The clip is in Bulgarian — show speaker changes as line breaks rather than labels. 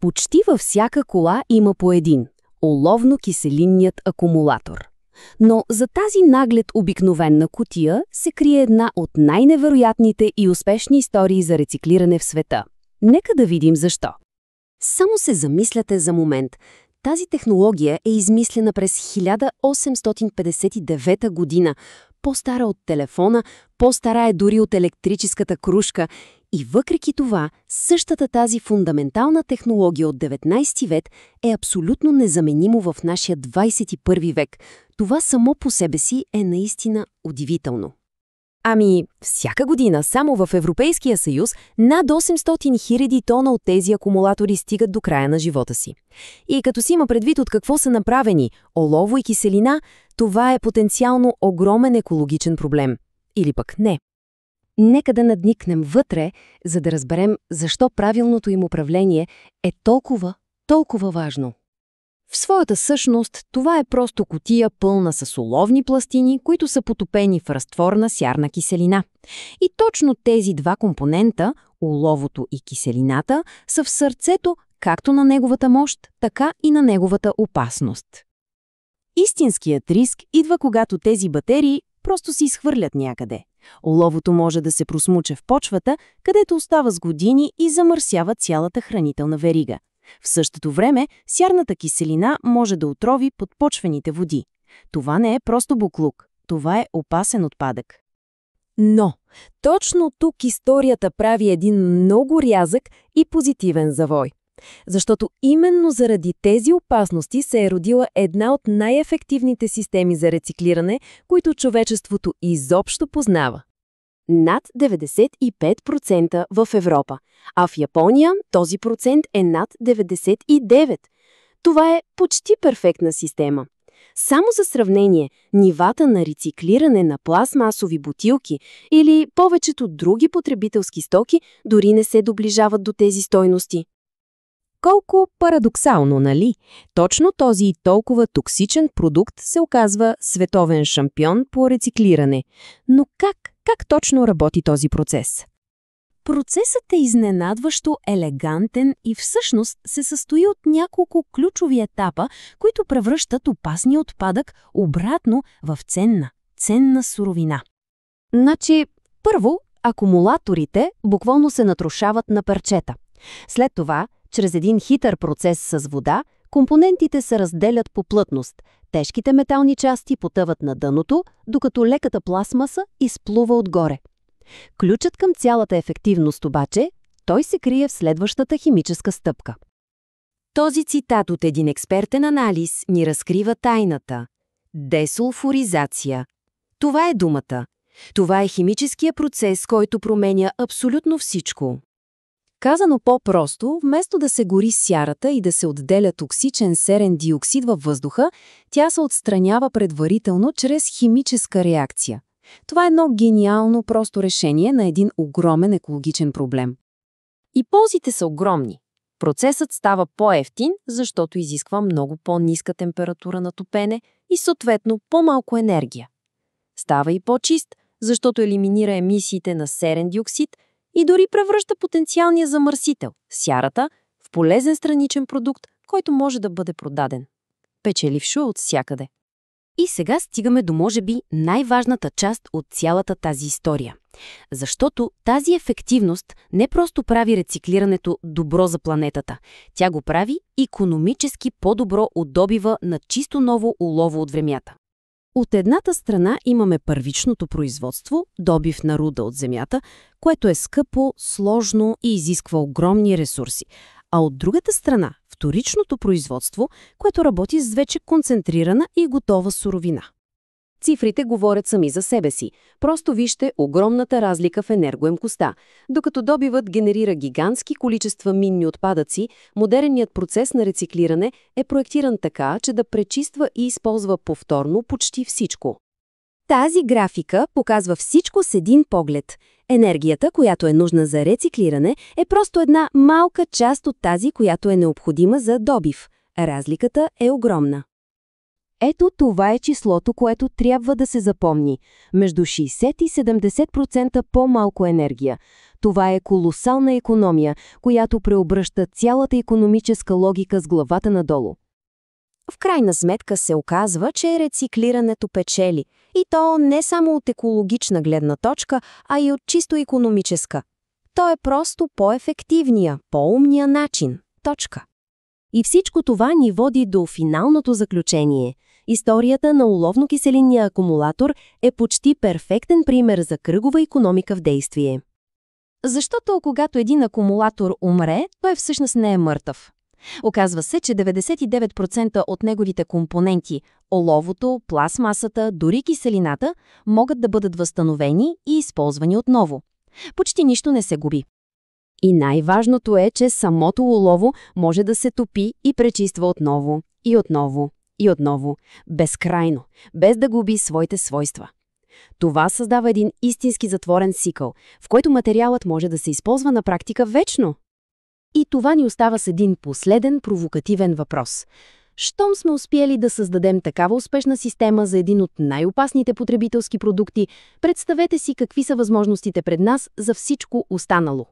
Почти във всяка кола има по един – оловно-киселинният акумулатор. Но за тази наглед обикновена кутия се крие една от най-невероятните и успешни истории за рециклиране в света. Нека да видим защо. Само се замисляте за момент. Тази технология е измислена през 1859 година. По-стара от телефона, по-стара е дори от електрическата крушка. И въпреки това, същата тази фундаментална технология от 19 век е абсолютно незаменимо в нашия 21 век. Това само по себе си е наистина удивително. Всяка година само в Европейския съюз над 800 000 тона от тези акумулатори стигат до края на живота си. И като си има предвид от какво са направени олово и киселина, това е потенциално огромен екологичен проблем. Или пък не. Нека да надникнем вътре, за да разберем защо правилното им управление е толкова важно. В своята същност това е просто кутия пълна с оловни пластини, които са потопени в разтворна сярна киселина. И точно тези два компонента, оловото и киселината, са в сърцето както на неговата мощ, така и на неговата опасност. Истинският риск идва, когато тези батерии просто се изхвърлят някъде. Оловото може да се просмуче в почвата, където остава с години и замърсява цялата хранителна верига. В същото време, сярната киселина може да отрови подпочвените води. Това не е просто буклук, това е опасен отпадък. Но точно тук историята прави един много рязък и позитивен завой. Защото именно заради тези опасности се е родила една от най-ефективните системи за рециклиране, които човечеството изобщо познава. Над 95% в Европа, а в Япония този процент е над 99%. Това е почти перфектна система. Само за сравнение, нивата на рециклиране на пластмасови бутилки или повечето други потребителски стоки дори не се доближават до тези стойности. Колко парадоксално, нали? Точно този толкова токсичен продукт се оказва световен шампион по рециклиране. Но как точно работи този процес? Процесът е изненадващо елегантен и всъщност се състои от няколко ключови етапа, които превръщат опасния отпадък обратно в ценна суровина. Първо, акумулаторите буквално се натрошават на парчета. След това, чрез един хитър процес с вода, компонентите се разделят по плътност. Тежките метални части потъват на дъното, докато леката пластмаса изплува отгоре. Ключът към цялата ефективност обаче, той се крие в следващата химическа стъпка. Този цитат от един експертен анализ ни разкрива тайната. Десулфуризация. Това е думата. Това е химическия процес, който променя абсолютно всичко. Казано по-просто, вместо да се гори сярата и да се отделя токсичен серен диоксид във въздуха, тя се отстранява предварително чрез химическа реакция. Това е едно гениално просто решение на един огромен екологичен проблем. И ползите са огромни. Процесът става по-евтин, защото изисква много по-ниска температура на топене и съответно по-малко енергия. Става и по-чист, защото елиминира емисиите на серен диоксид и дори превръща потенциалния замърсител, сярата, в полезен страничен продукт, който може да бъде продаден. Печелившо от всякъде. И сега стигаме до, може би, най-важната част от цялата тази история. Защото тази ефективност не просто прави рециклирането добро за планетата, тя го прави икономически по-добро от добива на чисто ново олово от времята. От едната страна имаме първичното производство, добив на руда от земята, което е скъпо, сложно и изисква огромни ресурси. А от другата страна – вторичното производство, което работи с вече концентрирана и готова суровина. Цифрите говорят сами за себе си. Просто вижте огромната разлика в енергоемкостта. Докато добивът генерира гигантски количества минни отпадъци, модерният процес на рециклиране е проектиран така, че да пречиства и използва повторно почти всичко. Тази графика показва всичко с един поглед. Енергията, която е нужна за рециклиране, е просто една малка част от тази, която е необходима за добив. Разликата е огромна. Ето това е числото, което трябва да се запомни. Между 60 и 70% по-малко енергия. Това е колосална икономия, която преобръща цялата икономическа логика с главата надолу. В крайна сметка се оказва, че рециклирането печели. И то не само от екологична гледна точка, а и от чисто икономическа. То е просто по-ефективния, по-умния начин. Точка. И всичко това ни води до финалното заключение. Историята на оловно-киселинния акумулатор е почти перфектен пример за кръгова икономика в действие. Защото когато един акумулатор умре, той всъщност не е мъртъв. Оказва се, че 99% от неговите компоненти – оловото, пластмасата, дори киселината – могат да бъдат възстановени и използвани отново. Почти нищо не се губи. И най-важното е, че самото олово може да се топи и пречиства отново, и отново, и отново, безкрайно, без да губи своите свойства. Това създава един истински затворен цикъл, в който материалът може да се използва на практика вечно. И това ни остава с един последен провокативен въпрос. Щом сме успели да създадем такава успешна система за един от най-опасните потребителски продукти, представете си какви са възможностите пред нас за всичко останало.